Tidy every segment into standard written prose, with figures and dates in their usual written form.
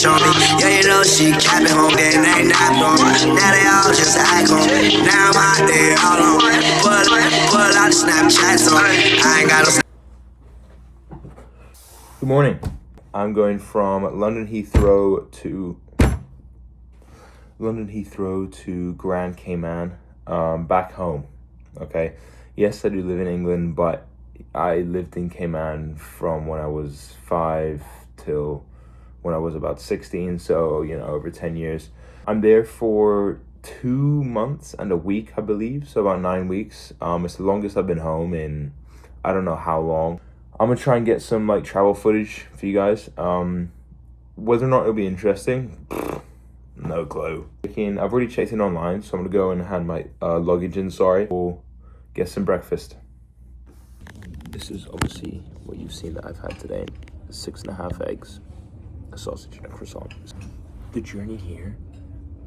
cash on me. Yeah, you know she capping home, then they not on. Now they all just act on. Now I'm out there all on. Pull out the Snapchats on. I ain't got no. Good morning. I'm going from London Heathrow to Grand Cayman, back home. Okay. Yes, I do live in England, but I lived in Cayman from when I was 5 till when I was about 16. So, over 10 years. I'm there for 2 months and a week, I believe. So about 9 weeks. It's the longest I've been home in I don't know how long. I'm gonna try and get some travel footage for you guys. Whether or not it'll be interesting, no clue. I've already checked in online, so I'm gonna go and hand my luggage in. Or get some breakfast. This is obviously what you've seen that I've had today: 6.5 eggs, a sausage, and a croissant. The journey here,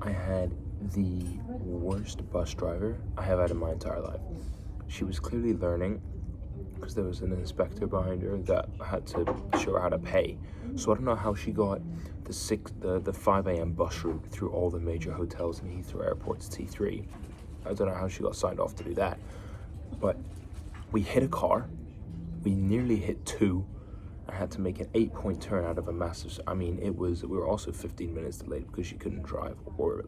I had the worst bus driver I have had in my entire life. She was clearly learning, because there was an inspector behind her that had to show her how to pay. So I don't know how she got the 5 a.m. bus route through all the major hotels in Heathrow Airport's T3. I don't know how she got signed off to do that. But we hit a car, we nearly hit 2. I had to make an 8-point turn out of a massive, we were also 15 minutes delayed because she couldn't drive or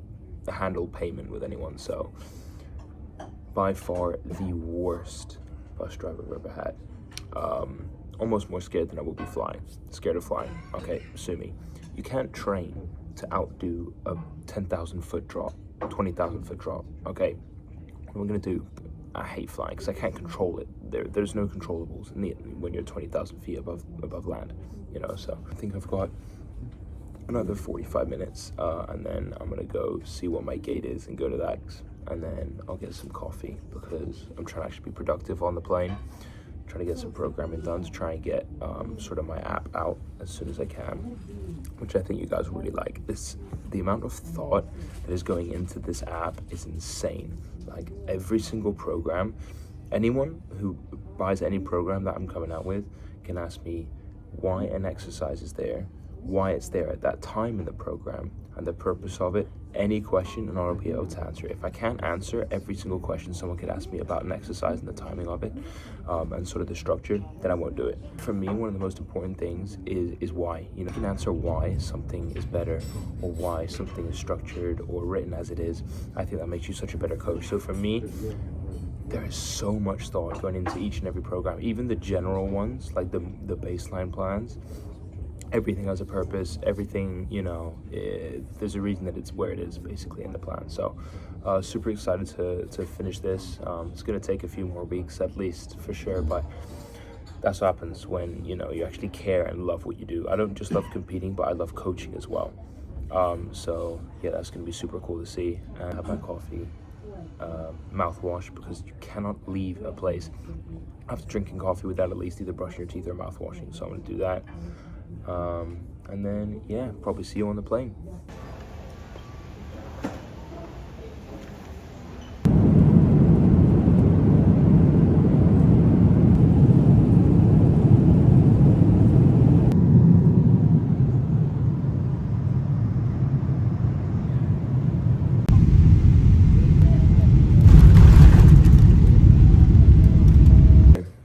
handle payment with anyone. So by far the worst bus driver I've ever had. Almost more scared than I would be flying. Scared of flying. Okay, sue me. You can't train to outdo a 10,000 foot drop, 20,000 foot drop. Okay, what am I gonna do? I hate flying because I can't control it. There's no controllables when you're 20,000 feet above land. So I think I've got another 45 minutes, and then I'm gonna go see what my gate is and go to that. And then I'll get some coffee because I'm trying to actually be productive on the plane. Trying to get some programming done to try and get sort of my app out as soon as I can, which I think you guys will really like. The amount of thought that is going into this app is insane. Every single program, anyone who buys any program that I'm coming out with can ask me why an exercise is there, why it's there at that time in the program, and the purpose of it. Any question, and I'll be able to answer it. If I can't answer every single question someone could ask me about an exercise and the timing of it, and sort of the structure, then I won't do it. For me, one of the most important things is why. You can answer why something is better, or why something is structured or written as it is. I think that makes you such a better coach. So for me, there is so much thought going into each and every program, even the general ones, like the baseline plans. Everything has a purpose, everything, there's a reason that it's where it is basically in the plan. So super excited to finish this. It's going to take a few more weeks at least for sure, but that's what happens when, you actually care and love what you do. I don't just love competing, but I love coaching as well. So yeah, that's going to be super cool to see. And have my coffee, mouthwash, because you cannot leave a place after drinking coffee without at least either brushing your teeth or mouthwashing. So I'm going to do that. And then, yeah, probably see you on the plane.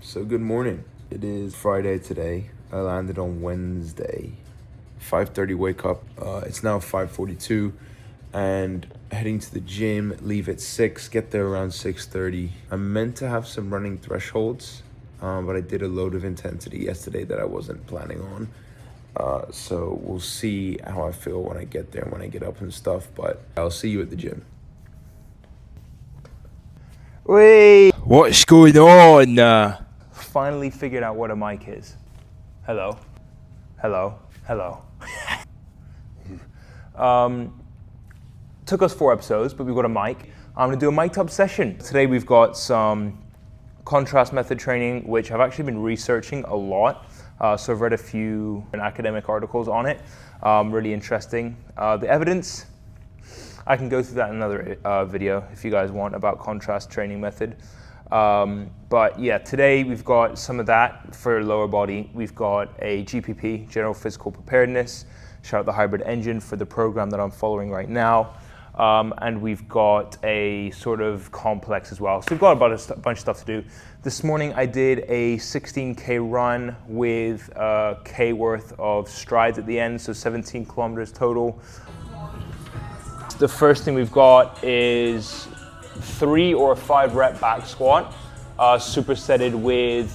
So good morning. It is Friday today. I landed on Wednesday. 5:30 wake up. It's now 5:42 and heading to the gym, leave at 6, get there around 6:30. I'm meant to have some running thresholds, but I did a load of intensity yesterday that I wasn't planning on. So we'll see how I feel when I get there, when I get up and stuff, but I'll see you at the gym. Wait, what's going on? Finally figured out what a mic is. Hello. Took us 4 episodes, but we've got a mic. I'm gonna do a mic'd up session. Today we've got some contrast method training, which I've actually been researching a lot. So I've read a few academic articles on it, really interesting. The evidence, I can go through that in another video if you guys want, about contrast training method. But yeah, today we've got some of that for lower body. We've got a GPP, General Physical Preparedness. Shout out the hybrid engine for the program that I'm following right now. And we've got a sort of complex as well. So we've got about a bunch of stuff to do. This morning I did a 16K run with a K worth of strides at the end, so 17 kilometers total. The first thing we've got is 3 or 5 rep back squat, supersetted with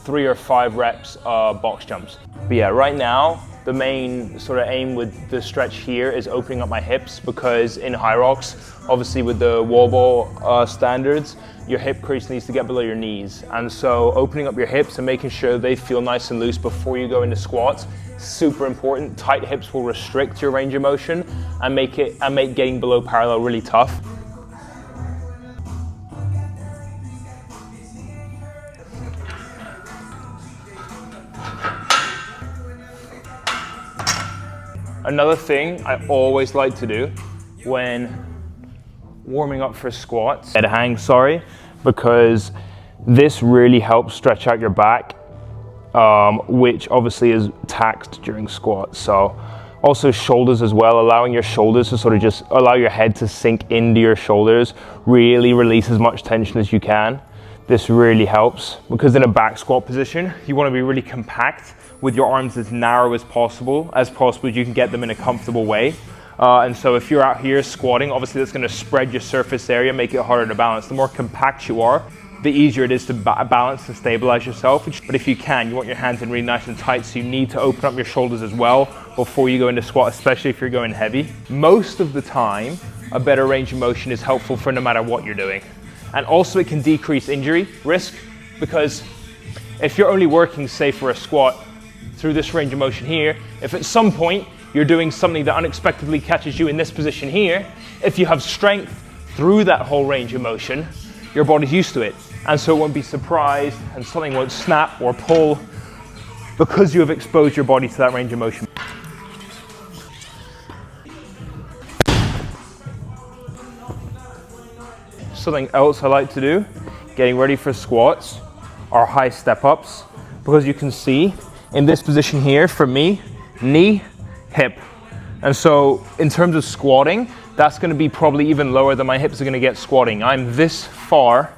3 or 5 reps box jumps. But yeah, right now, the main sort of aim with the stretch here is opening up my hips, because in high rocks, obviously with the wall ball standards, your hip crease needs to get below your knees. And so opening up your hips and making sure they feel nice and loose before you go into squats, super important. Tight hips will restrict your range of motion and make getting below parallel really tough. Another thing I always like to do when warming up for squats, head hang, because this really helps stretch out your back, which obviously is taxed during squats. So also shoulders as well, allowing your shoulders to sort of just allow your head to sink into your shoulders, really release as much tension as you can. This really helps, because in a back squat position, you want to be really compact with your arms as narrow as possible you can get them in a comfortable way. And so if you're out here squatting, obviously that's going to spread your surface area, make it harder to balance. The more compact you are, the easier it is to balance and stabilize yourself. But if you can, you want your hands in really nice and tight, so you need to open up your shoulders as well before you go into squat, especially if you're going heavy. Most of the time, a better range of motion is helpful for no matter what you're doing. And also it can decrease injury risk, because if you're only working, say, for a squat through this range of motion here, if at some point you're doing something that unexpectedly catches you in this position here, if you have strength through that whole range of motion, your body's used to it. And so it won't be surprised and something won't snap or pull, because you have exposed your body to that range of motion. Something else I like to do, getting ready for squats, are high step ups, because you can see in this position here, for me, knee, hip. And so in terms of squatting, that's going to be probably even lower than my hips are going to get squatting. I'm this far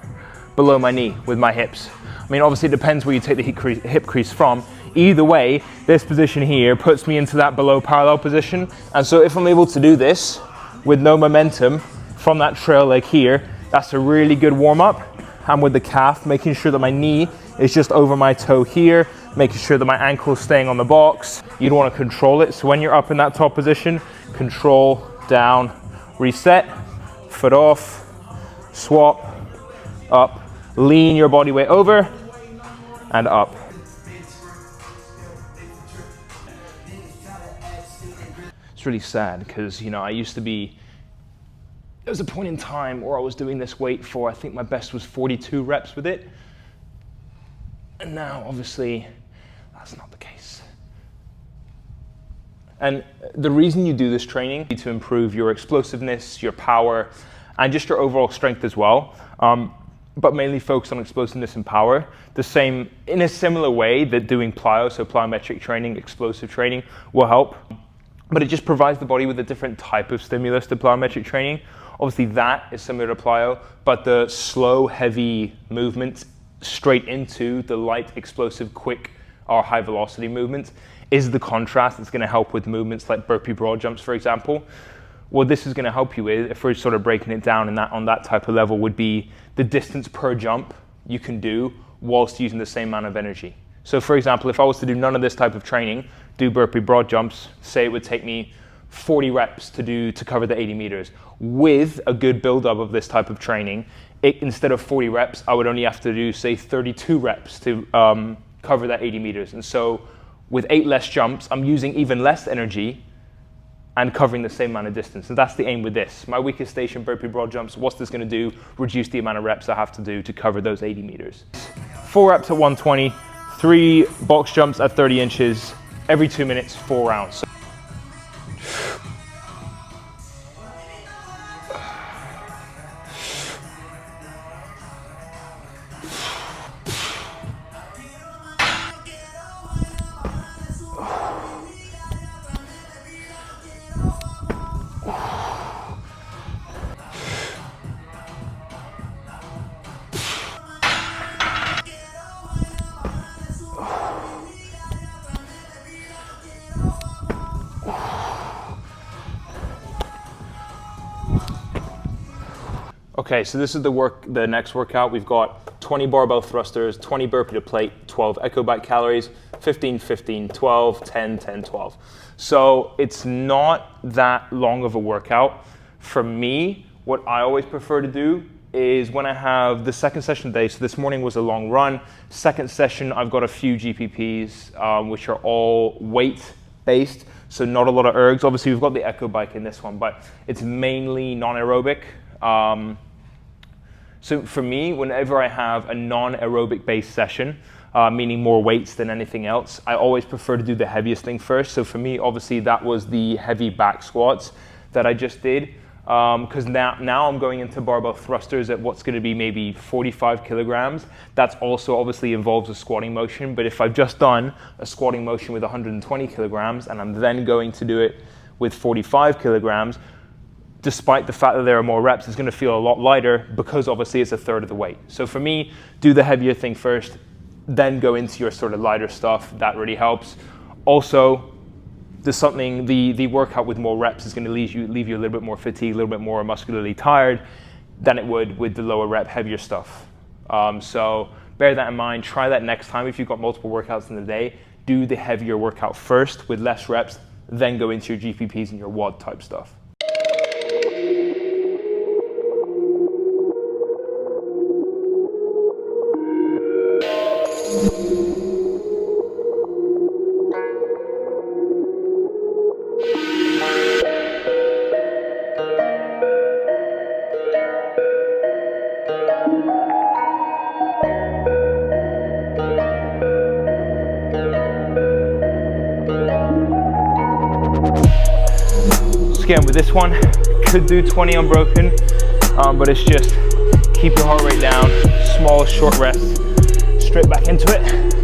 below my knee with my hips. I mean, obviously it depends where you take the hip crease from. Either way, this position here puts me into that below parallel position. And so if I'm able to do this with no momentum from that trail leg here, that's a really good warm up. And with the calf, making sure that my knee is just over my toe here, making sure that my ankle is staying on the box. You don't want to control it. So when you're up in that top position, control, down, reset, foot off, swap, up, lean your body weight over, and up. It's really sad, because, you know, there was a point in time where I was doing this weight for, I think my best was 42 reps with it. And now, obviously, that's not the case. And the reason you do this training is to improve your explosiveness, your power, and just your overall strength as well. But mainly focus on explosiveness and power. In a similar way that doing plyo, so plyometric training, explosive training, will help. But it just provides the body with a different type of stimulus to plyometric training. Obviously that is similar to plyo, but the slow, heavy movement straight into the light, explosive, quick, or high velocity movement is the contrast that's going to help with movements like burpee broad jumps, for example. What this is going to help you with, if we're sort of breaking it down on that type of level, would be the distance per jump you can do whilst using the same amount of energy. So for example, if I was to do none of this type of training, do burpee broad jumps, say it would take me 40 reps to cover the 80 meters. With a good build-up of this type of training, instead of 40 reps, I would only have to do, say, 32 reps to cover that 80 meters. And so with 8 less jumps, I'm using even less energy and covering the same amount of distance. And that's the aim with this. My weakest station burpee broad jumps, what's this gonna do? Reduce the amount of reps I have to do to cover those 80 meters. 4 reps at 120, 3 box jumps at 30 inches, every 2 minutes, 4 rounds. Okay, so this is the next workout. We've got 20 barbell thrusters, 20 burpee to plate, 12 echo bike calories, 15, 15, 12, 10, 10, 12. So it's not that long of a workout. For me, what I always prefer to do is when I have the second session today, so this morning was a long run. Second session, I've got a few GPPs, which are all weight-based, so not a lot of ergs. Obviously, we've got the echo bike in this one, but it's mainly non-aerobic. So for me, whenever I have a non-aerobic based session, meaning more weights than anything else, I always prefer to do the heaviest thing first. So for me, obviously, that was the heavy back squats that I just did. Because now I'm going into barbell thrusters at what's going to be maybe 45 kilograms. That's also obviously involves a squatting motion. But if I've just done a squatting motion with 120 kilograms and I'm then going to do it with 45 kilograms, despite the fact that there are more reps, it's going to feel a lot lighter because obviously it's a third of the weight. So for me, do the heavier thing first, then go into your sort of lighter stuff. That really helps. Also, the workout with more reps is going to leave you a little bit more fatigued, a little bit more muscularly tired than it would with the lower rep, heavier stuff. So bear that in mind. Try that next time if you've got multiple workouts in the day. Do the heavier workout first with less reps, then go into your GPPs and your WOD type stuff. Again, with this one, could do 20 unbroken, but it's just keep your heart rate down, small, short rest, straight back into it.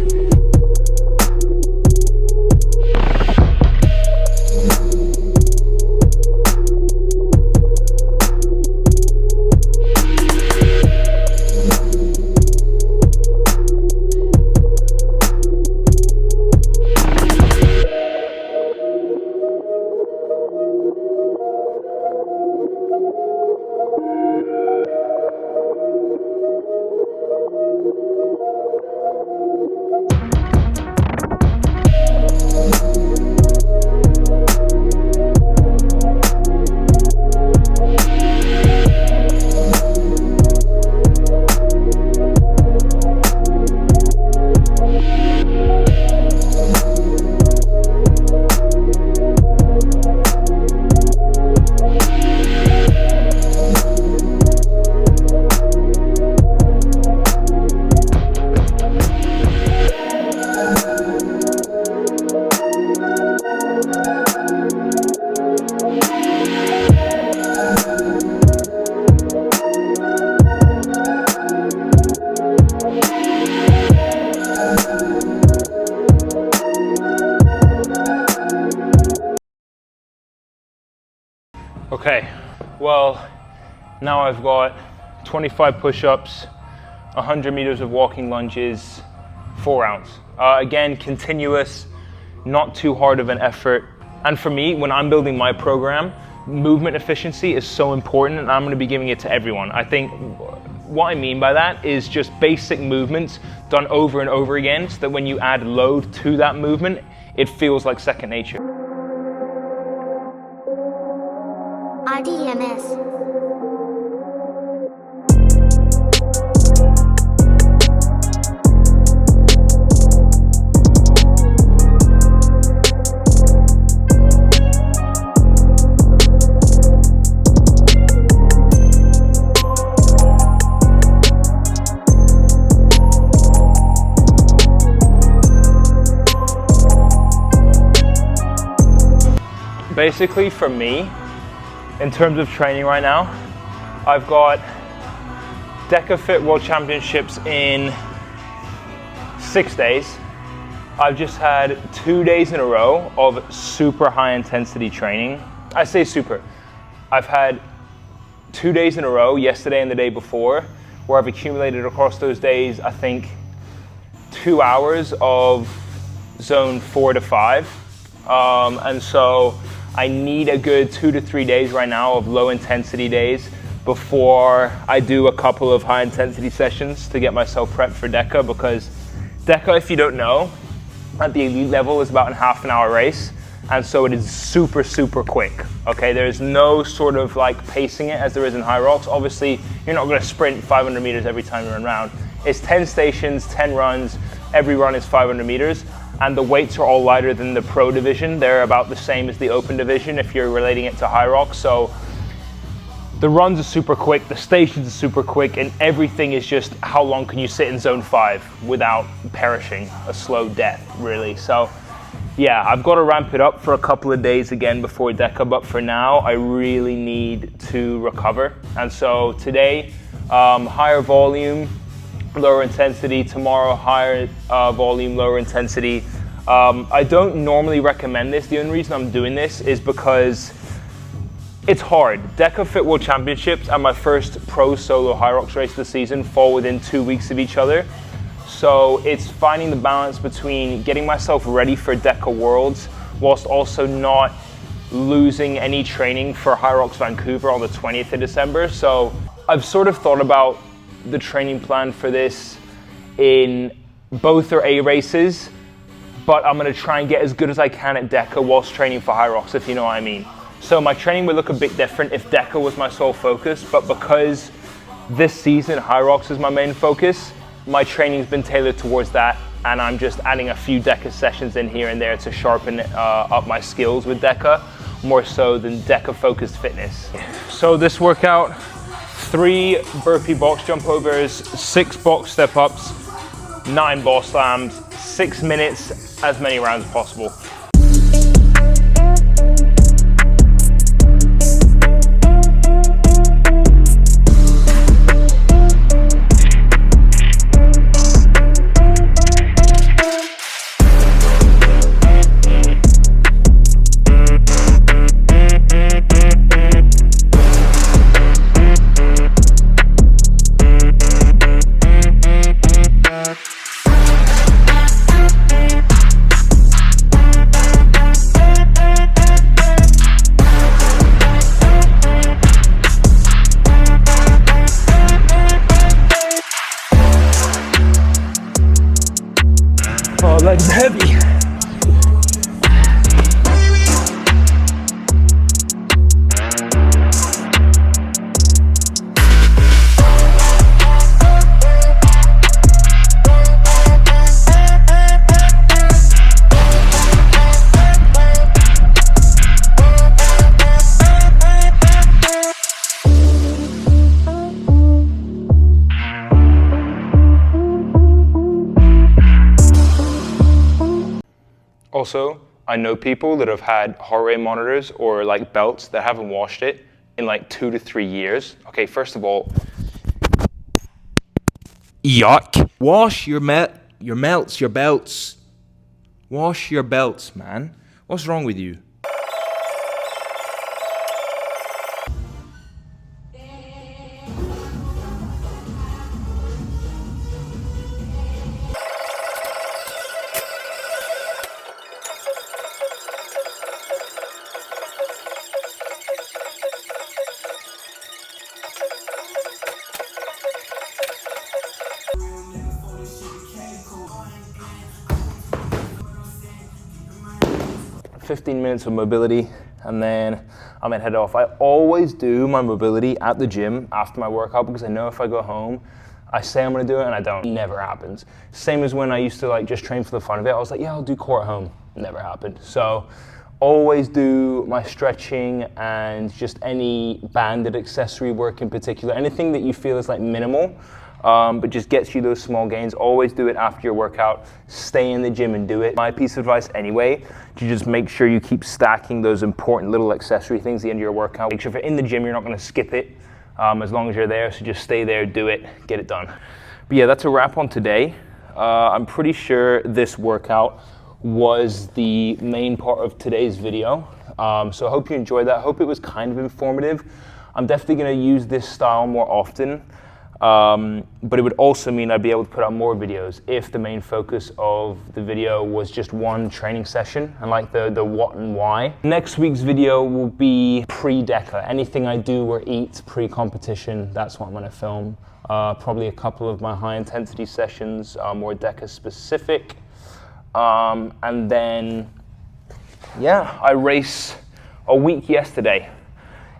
Okay, well, now I've got 25 push-ups, 100 meters of walking lunges, 4 rounds. Again, continuous, not too hard of an effort. And for me, when I'm building my program, movement efficiency is so important, and I'm gonna be giving it to everyone. I think what I mean by that is just basic movements done over and over again, so that when you add load to that movement, it feels like second nature. RDMS. Basically, for me, in terms of training right now, I've got DecaFit World Championships in 6 days. I've just had 2 days in a row of super high intensity training. I say super. I've had 2 days in a row, yesterday and the day before, where I've accumulated across those days, I think, 2 hours of zone 4 to 5. And so I need a good 2 to 3 days right now of low intensity days before I do a couple of high intensity sessions to get myself prepped for DECA, because DECA, if you don't know, at the elite level is about a half an hour race. And so it is super, super quick, okay? There's no sort of like pacing it as there is in high rocks. Obviously, you're not gonna sprint 500 meters every time you run around. It's 10 stations, 10 runs, every run is 500 meters, and the weights are all lighter than the pro division. They're about the same as the open division if you're relating it to high rocks. So the runs are super quick, the stations are super quick, and everything is just how long can you sit in zone 5 without perishing a slow death, really. So yeah, I've got to ramp it up for a couple of days again before DECA, but for now, I really need to recover. And so today, higher volume, lower intensity. Tomorrow, higher volume, lower intensity. I don't normally recommend this. The only reason I'm doing this is because it's hard. DECA Fit World Championships and my first pro solo high rocks race of the season fall within 2 weeks of each other. So it's finding the balance between getting myself ready for DECA Worlds whilst also not losing any training for High Rocks Vancouver on the 20th of December. So I've sort of thought about the training plan for this in both are A races, but I'm gonna try and get as good as I can at DECA whilst training for High Rocks, if you know what I mean. So my training would look a bit different if DECA was my sole focus, but because this season High Rocks is my main focus, my training's been tailored towards that, and I'm just adding a few DECA sessions in here and there to sharpen up my skills with DECA, more so than DECA focused fitness. So this workout, 3 burpee box jump overs, 6 box step ups, 9 ball slams, 6 minutes, as many rounds as possible. Oh, legs heavy. Also, I know people that have had heart rate monitors or like belts that haven't washed it in like 2 to 3 years. Okay, first of all, yuck. Wash your melts, your belts. Wash your belts, man. What's wrong with you? "15 minutes of mobility, and then I'm gonna head off." I always do my mobility at the gym after my workout because I know if I go home, I say I'm gonna do it and I don't. It never happens. Same as when I used to like just train for the fun of it. I was like, yeah, I'll do core at home. Never happened. So always do my stretching and just any banded accessory work in particular. Anything that you feel is like minimal, but just gets you those small gains. Always do it after your workout. Stay in the gym and do it. My piece of advice anyway, to just make sure you keep stacking those important little accessory things at the end of your workout. Make sure if you're in the gym, you're not gonna skip it as long as you're there. So just stay there, do it, get it done. But yeah, that's a wrap on today. I'm pretty sure this workout was the main part of today's video. So I hope you enjoyed that. I hope it was kind of informative. I'm definitely gonna use this style more often. But it would also mean I'd be able to put out more videos if the main focus of the video was just one training session and like the what and why. Next week's video will be pre-DECA. Anything I do or eat pre-competition, that's what I'm gonna film. Probably a couple of my high intensity sessions, more DECA specific. And then, yeah, I race a week yesterday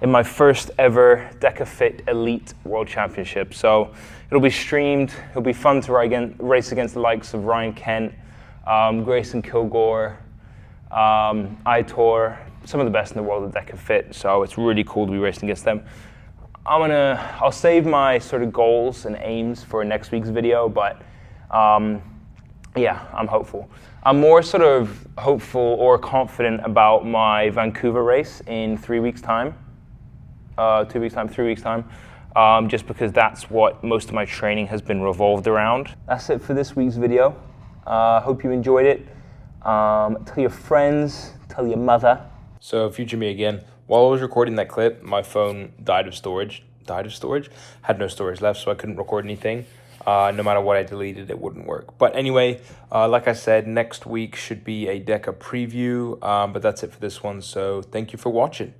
in my first ever DECA Fit Elite World Championship. So it'll be streamed, it'll be fun to race against the likes of Ryan Kent, Grayson Kilgore, Aitor, some of the best in the world of DECA Fit, so it's really cool to be racing against them. I'll save my sort of goals and aims for next week's video, but yeah, I'm hopeful. I'm more sort of hopeful or confident about my Vancouver race in 3 weeks' time. 2 weeks' time, 3 weeks' time, just because that's what most of my training has been revolved around. That's it for this week's video. Hope you enjoyed it. Tell your friends, tell your mother. So future me again. While I was recording that clip, my phone died of storage. Had no storage left, so I couldn't record anything. No matter what I deleted, it wouldn't work. But anyway, like I said, next week should be a DECA preview, but that's it for this one. So thank you for watching.